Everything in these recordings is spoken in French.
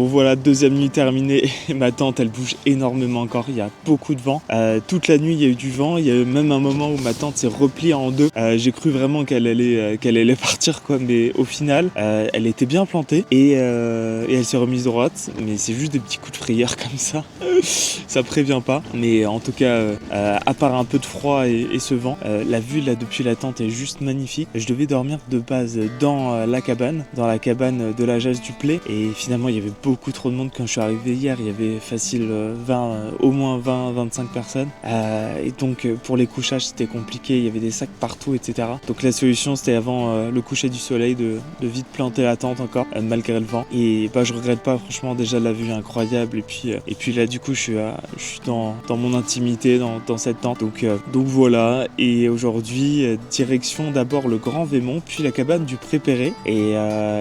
Bon voilà, deuxième nuit terminée, ma tente elle bouge énormément encore, il y a beaucoup de vent. Toute la nuit il y a eu du vent, il y a eu même un moment où ma tente s'est repliée en deux. J'ai cru vraiment qu'elle allait partir quoi, mais au final elle était bien plantée et elle s'est remise droite, mais c'est juste des petits coups de frayeur comme ça. Ça prévient pas, mais en tout cas à part un peu de froid et ce vent, la vue là depuis la tente est juste magnifique. Je devais dormir de base dans la cabane de la Jasse du Play, et finalement il y avait beaucoup trop de monde quand je suis arrivé hier. Il y avait facile au moins 20-25 personnes, et donc pour les couchages c'était compliqué, il y avait des sacs partout, etc. Donc la solution c'était avant le coucher du soleil de vite planter la tente encore malgré le vent, et je regrette pas, franchement déjà la vue est incroyable, et puis là du coup je suis dans mon intimité dans cette tente, donc voilà. Et aujourd'hui direction d'abord le Grand Vémont puis la cabane du Prépéré, et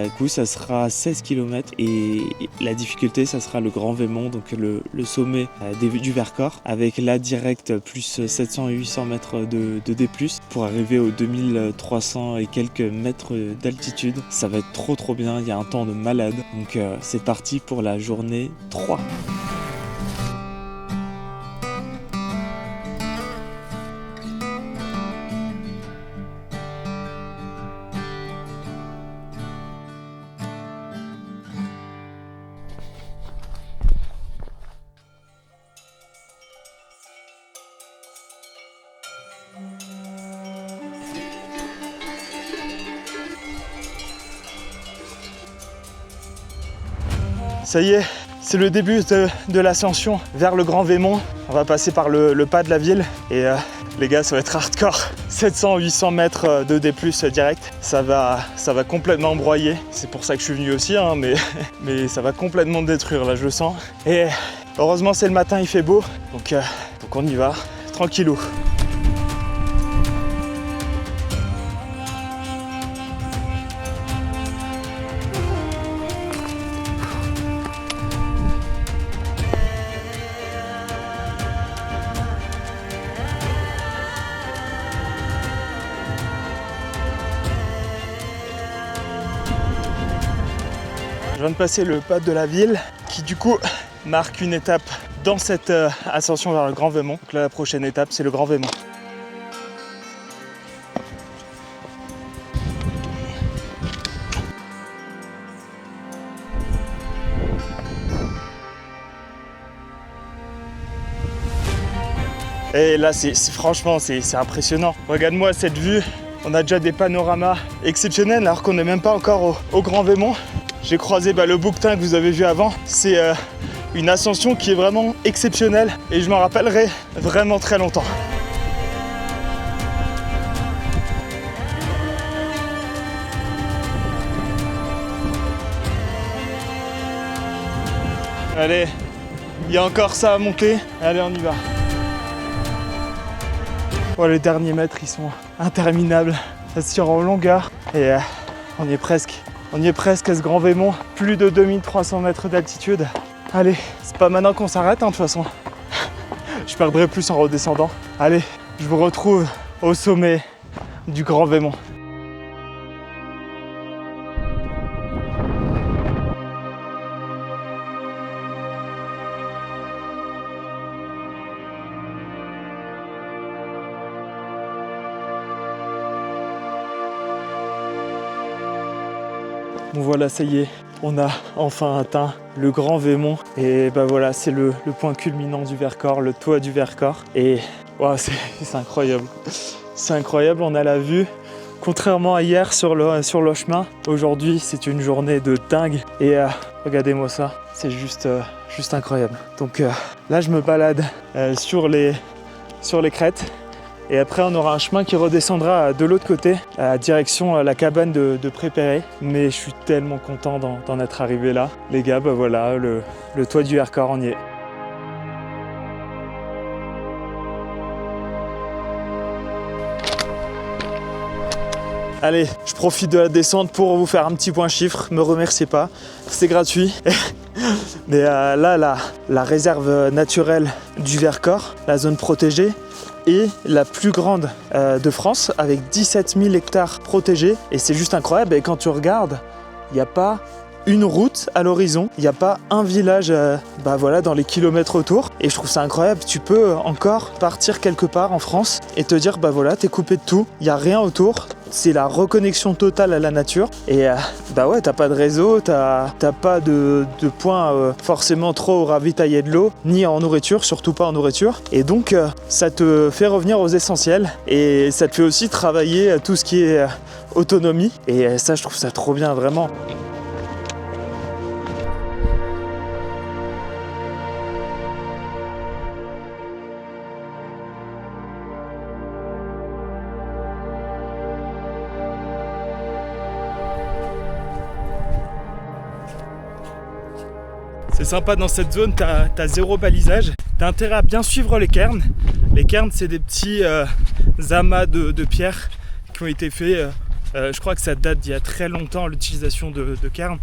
du coup ça sera 16 km, et la difficulté ça sera le Grand Vémont, donc le sommet du Vercors, avec là direct plus 700 et 800 mètres de D+, pour arriver aux 2300 et quelques mètres d'altitude. Ça va être trop bien, il y a un temps de malade, donc c'est parti pour la journée 3. Ça y est, c'est le début de l'ascension vers le Grand Vémont. On va passer par le pas de la ville, et les gars, ça va être hardcore. 700-800 mètres de D+, direct. Ça va complètement broyer. C'est pour ça que je suis venu aussi, hein, mais ça va complètement me détruire, là, je le sens. Et heureusement, c'est le matin, il fait beau. Donc on y va, tranquillou. Je viens de passer le pas de la ville qui du coup marque une étape dans cette ascension vers le Grand Vémont. Donc là, la prochaine étape c'est le Grand Vémont. Et là franchement c'est impressionnant. Regarde-moi cette vue, on a déjà des panoramas exceptionnels alors qu'on n'est même pas encore au Grand Vémont. J'ai croisé le bouquetin que vous avez vu avant. C'est une ascension qui est vraiment exceptionnelle et je m'en rappellerai vraiment très longtemps. Allez, il y a encore ça à monter. Allez, on y va. Oh, les derniers mètres, ils sont interminables. Ça se tire en longueur et on y est presque. On y est presque à ce Grand Vémont, plus de 2300 mètres d'altitude. Allez, c'est pas maintenant qu'on s'arrête, hein, de toute façon. Je perdrai plus en redescendant. Allez, je vous retrouve au sommet du Grand Vémont. Bon voilà, ça y est, on a enfin atteint le Grand Vémont, et voilà, c'est le point culminant du Vercors, le toit du Vercors, et wow, c'est incroyable. C'est incroyable, on a la vue. Contrairement à hier sur le chemin, aujourd'hui c'est une journée de dingue, et regardez-moi ça, c'est juste incroyable. Donc là je me balade sur les crêtes. Et après, on aura un chemin qui redescendra de l'autre côté, direction la cabane de Prépéré. Mais je suis tellement content d'en être arrivé là. Les gars, voilà, le toit du Vercors, on y est. Allez, je profite de la descente pour vous faire un petit point chiffre. Me remerciez pas, c'est gratuit. Mais là, la réserve naturelle du Vercors, la zone protégée, est la plus grande de France, avec 17 000 hectares protégés, et c'est juste incroyable. Et quand tu regardes, il n'y a pas une route à l'horizon, il n'y a pas un village dans les kilomètres autour. Et je trouve ça incroyable, tu peux encore partir quelque part en France et te dire t'es coupé de tout, il n'y a rien autour. C'est la reconnexion totale à la nature et t'as pas de réseau, t'as pas de point forcément trop ravitaillé de l'eau, ni en nourriture, surtout pas en nourriture. Et donc ça te fait revenir aux essentiels et ça te fait aussi travailler tout ce qui est autonomie. Et ça, je trouve ça trop bien, vraiment. C'est sympa dans cette zone, t'as zéro balisage. T'as intérêt à bien suivre les cairns. Les cairns, c'est des petits amas de pierres qui ont été faits. Je crois que ça date d'il y a très longtemps, l'utilisation de cairns.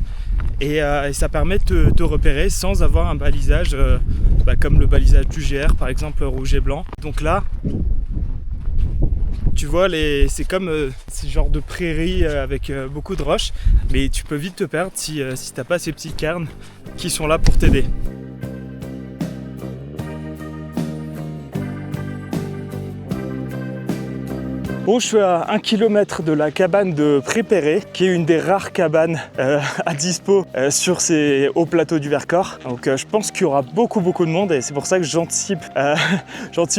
Et ça permet de te repérer sans avoir un balisage comme le balisage du GR, par exemple rouge et blanc. Donc là, tu vois, c'est comme ces genres de prairies avec beaucoup de roches, mais tu peux vite te perdre si t'as pas ces petits cairns qui sont là pour t'aider. Bon, je suis à 1 km de la cabane de Prépéré, qui est une des rares cabanes à dispo sur ces hauts plateaux du Vercors. Donc je pense qu'il y aura beaucoup de monde et c'est pour ça que j'anticipe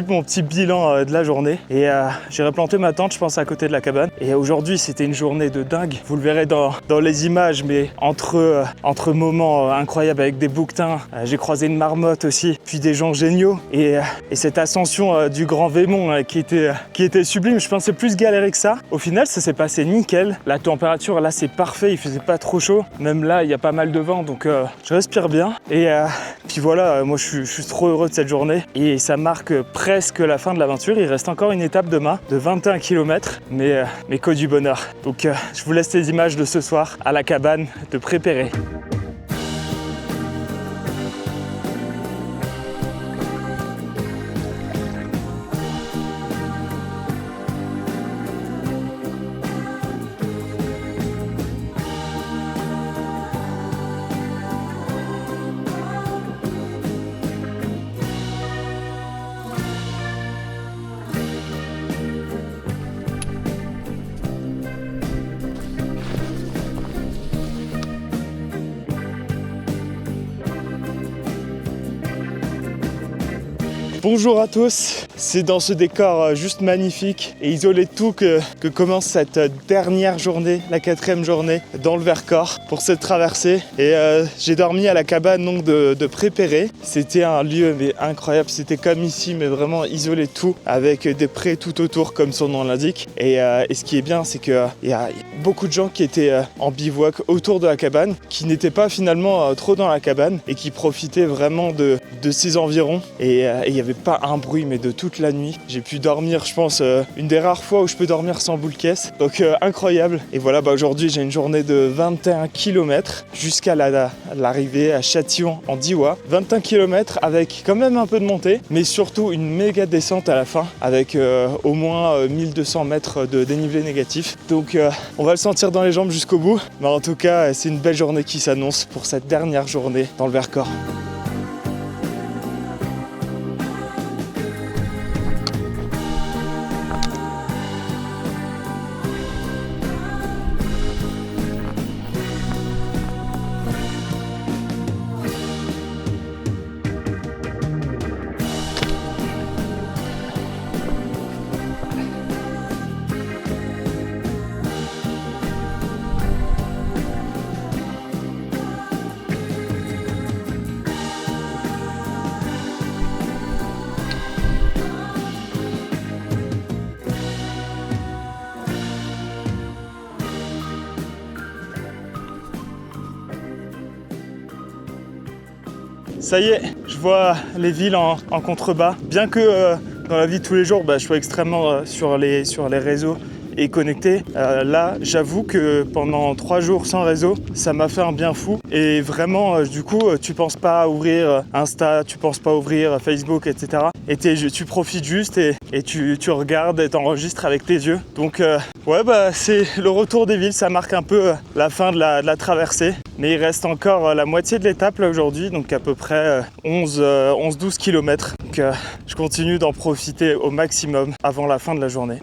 mon petit bilan de la journée. Et j'irai planter ma tente, je pense, à côté de la cabane. Et aujourd'hui, c'était une journée de dingue. Vous le verrez dans les images, mais entre moments incroyables avec des bouquetins, j'ai croisé une marmotte aussi, puis des gens géniaux. Et cette ascension du Grand Vémont qui était sublime. Je pensais plus galéré que ça. Au final, ça s'est passé nickel. La température là, c'est parfait. Il faisait pas trop chaud. Même là, il y a pas mal de vent, donc je respire bien. Et puis voilà, moi je suis trop heureux de cette journée. Et ça marque presque la fin de l'aventure. Il reste encore une étape demain de 21 km, mais que du bonheur. Donc je vous laisse les images de ce soir à la cabane de Prépéré. Bonjour à tous, c'est dans ce décor juste magnifique et isolé de tout que commence cette dernière journée, la 4e journée dans le Vercors pour cette traversée. Et j'ai dormi à la cabane donc de Prépéré. C'était un lieu mais incroyable, c'était comme ici mais vraiment isolé de tout avec des prés tout autour comme son nom l'indique. Et ce qui est bien, c'est qu'il y a beaucoup de gens qui étaient en bivouac autour de la cabane, qui n'étaient pas finalement trop dans la cabane et qui profitaient vraiment de ses environs. Et il y avait pas un bruit mais de toute la nuit. J'ai pu dormir, je pense, une des rares fois où je peux dormir sans boule caisse. Donc incroyable. Et voilà, aujourd'hui j'ai une journée de 21 km jusqu'à l'arrivée à Châtillon en Diois. 21 km avec quand même un peu de montée, mais surtout une méga descente à la fin avec au moins 1200 mètres de dénivelé négatif. Donc on va le sentir dans les jambes jusqu'au bout. Mais en tout cas, c'est une belle journée qui s'annonce pour cette dernière journée dans le Vercors. Ça y est, je vois les villes en contrebas. Bien que dans la vie de tous les jours, je sois extrêmement sur les réseaux et connecté. Là, j'avoue que pendant 3 jours sans réseau, ça m'a fait un bien fou. Et vraiment, du coup, tu penses pas à ouvrir Insta, tu penses pas à ouvrir Facebook, etc. Et tu profites juste et tu regardes et t'enregistres avec tes yeux. Donc ouais, bah c'est le retour des villes, ça marque un peu la fin de la traversée. Mais il reste encore la moitié de l'étape là aujourd'hui, donc à peu près 11-12 km. Donc je continue d'en profiter au maximum avant la fin de la journée.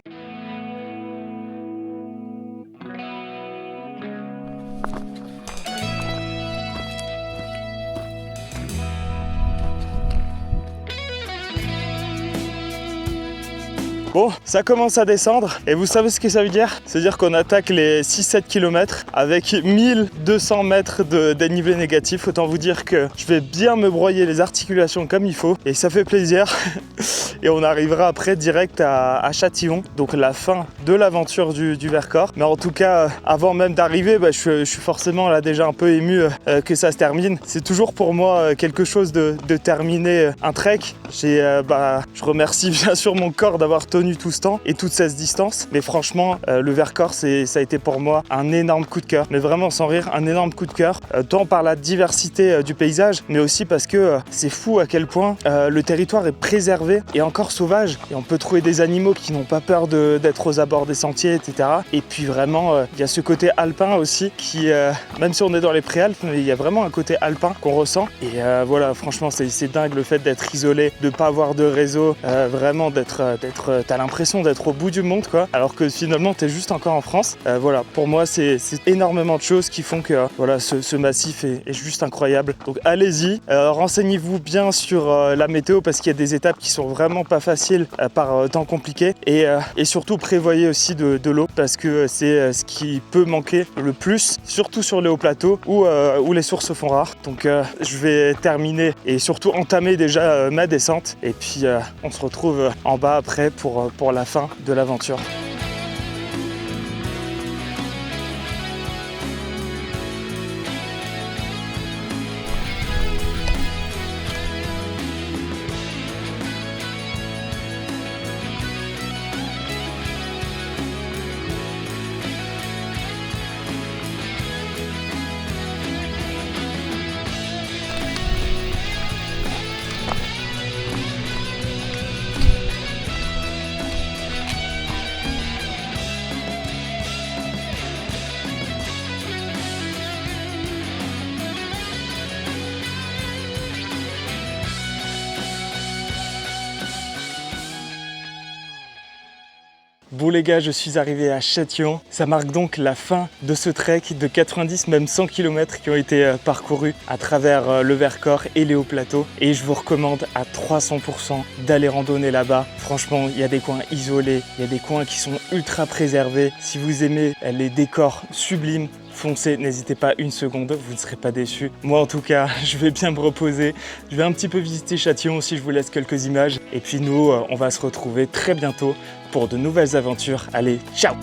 Bon, ça commence à descendre et vous savez ce que ça veut dire? C'est-à-dire qu'on attaque les 6-7 km avec 1200 mètres de dénivelé négatif. Autant vous dire que je vais bien me broyer les articulations comme il faut et ça fait plaisir. Et on arrivera après direct à Châtillon, donc la fin de l'aventure du Vercors. Mais en tout cas, avant même d'arriver, je suis forcément là déjà un peu ému que ça se termine. C'est toujours pour moi quelque chose de terminer un trek. Je remercie bien sûr mon corps d'avoir tenu tout ce temps et toute cette distance, mais franchement le Vercors ça a été pour moi un énorme coup de cœur, mais vraiment sans rire, un énorme coup de cœur, tant par la diversité du paysage, mais aussi parce que c'est fou à quel point le territoire est préservé et encore sauvage, et on peut trouver des animaux qui n'ont pas peur d'être aux abords des sentiers, etc. Et puis vraiment il y a ce côté alpin aussi qui même si on est dans les préalpes, mais il y a vraiment un côté alpin qu'on ressent, et voilà, franchement c'est dingue le fait d'être isolé, de pas avoir de réseau, vraiment t'as l'impression d'être au bout du monde, quoi, alors que finalement t'es juste encore en France. Voilà, pour moi c'est énormément de choses qui font que voilà, ce massif est juste incroyable. Donc allez-y, renseignez-vous bien sur la météo, parce qu'il y a des étapes qui sont vraiment pas faciles par temps compliqué, et surtout prévoyez aussi de l'eau, parce que c'est ce qui peut manquer le plus, surtout sur les hauts plateaux où les sources font rares. Donc je vais terminer et surtout entamer déjà ma descente, et puis on se retrouve en bas après pour la fin de l'aventure. Bon les gars, je suis arrivé à Châtillon. Ça marque donc la fin de ce trek de 90, même 100 km qui ont été parcourus à travers le Vercors et les hauts plateaux. Et je vous recommande à 300% d'aller randonner là-bas. Franchement, il y a des coins isolés, il y a des coins qui sont ultra préservés. Si vous aimez les décors sublimes, foncez, n'hésitez pas une seconde, vous ne serez pas déçus. Moi en tout cas, je vais bien me reposer. Je vais un petit peu visiter Châtillon aussi, je vous laisse quelques images. Et puis nous, on va se retrouver très bientôt pour de nouvelles aventures. Allez, ciao!